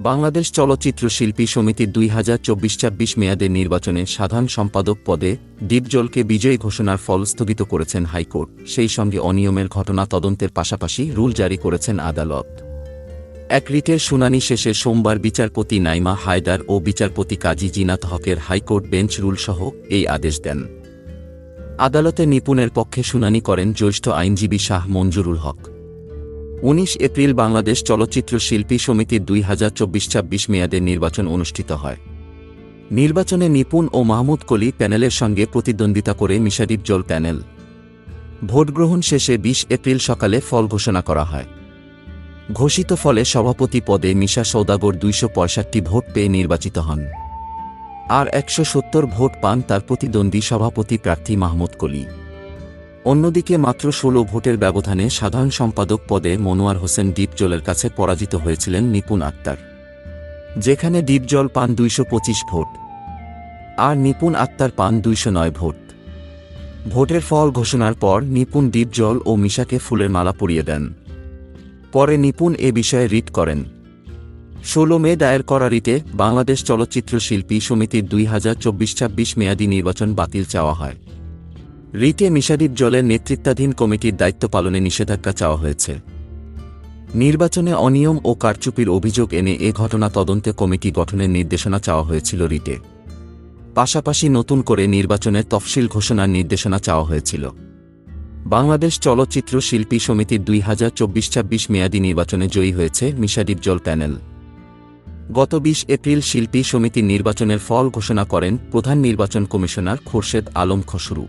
বাংলাদেশ চলচ্চিত্র শিল্পী সমিতির ২০২৪-২৬ মেয়াদের নির্বাচনে সাধারণ সম্পাদক পদে ডিপজলকে বিজয়ী ঘোষণার ফল স্থগিত করেছেন হাইকোর্ট, সেই সঙ্গে অনিয়মের ঘটনা তদন্তের পাশাপাশি রুল জারি করেছেন আদালত। এক রিটের শুনানি শেষে সোমবার বিচারপতি নাইমা হায়দার ও বিচারপতি কাজী জিনাত হকের হাইকোর্ট বেঞ্চ রুলসহ এই আদেশ দেন। আদালতে নিপুণের পক্ষে শুনানি করেন জ্যেষ্ঠ আইনজীবী শাহ মঞ্জুরুল হক। ১৯ এপ্রিল বাংলাদেশ চলচ্চিত্র শিল্পী সমিতির ২০২৪-২৬ মেয়াদের নির্বাচন অনুষ্ঠিত হয়। নির্বাচনে নিপুণ ও মাহমুদ কলি প্যানেলের সঙ্গে প্রতিদ্বন্দ্বিতা করে মিশা ডিপজল প্যানেল। ভোটগ্রহণ শেষে ২০ এপ্রিল সকালে ফল ঘোষণা করা হয়। ঘোষিত ফলে সভাপতি পদে মিশা সওদাগর ২৬৫ ভোট পেয়ে নির্বাচিত হন, আর ১৭০ ভোট পান তার প্রতিদ্বন্দ্বী সভাপতি প্রার্থী মাহমুদ কলি। অন্যদিকে মাত্র ১৬ ভোটের ব্যবধানে সাধারণ সম্পাদক পদে মনোয়ার হোসেন ডিপজলের কাছে পরাজিত হয়েছিলেন নিপুণ আক্তার, যেখানে ডিপজল পান ২২৫ ভোট আর নিপুণ আক্তার পান ২০৯ ভোট। ভোটের ফল ঘোষণার পর নিপুণ ডিপজল ও মিশাকে ফুলের মালা পরিয়ে দেন। পরে নিপুণ এ বিষয়ে রিট করেন। ১৬ মে দায়ের করা রিটে বাংলাদেশ চলচ্চিত্র শিল্পী সমিতির ২০২৪-২৬ মেয়াদী নির্বাচন বাতিল চাওয়া হয়। রিটে মিশা ডিপজলের নেতৃত্বাধীন কমিটির দায়িত্ব পালনে নিষেধাজ্ঞা চাওয়া হয়েছে। নির্বাচনে অনিয়ম ও কারচুপির অভিযোগ এনে এ ঘটনা তদন্তে কমিটি গঠনের নির্দেশনা চাওয়া হয়েছিল রিটে। পাশাপাশি নতুন করে নির্বাচনের তফসিল ঘোষণার নির্দেশনা চাওয়া হয়েছিল। বাংলাদেশ চলচ্চিত্র শিল্পী সমিতির ২০২৪-২৬ মেয়াদী নির্বাচনে জয়ী হয়েছে মিশা ডিপজল প্যানেল। গত ২০ এপ্রিল শিল্পী সমিতির নির্বাচনের ফল ঘোষণা করেন প্রধান নির্বাচন কমিশনার খোরশেদ আলম খসরু।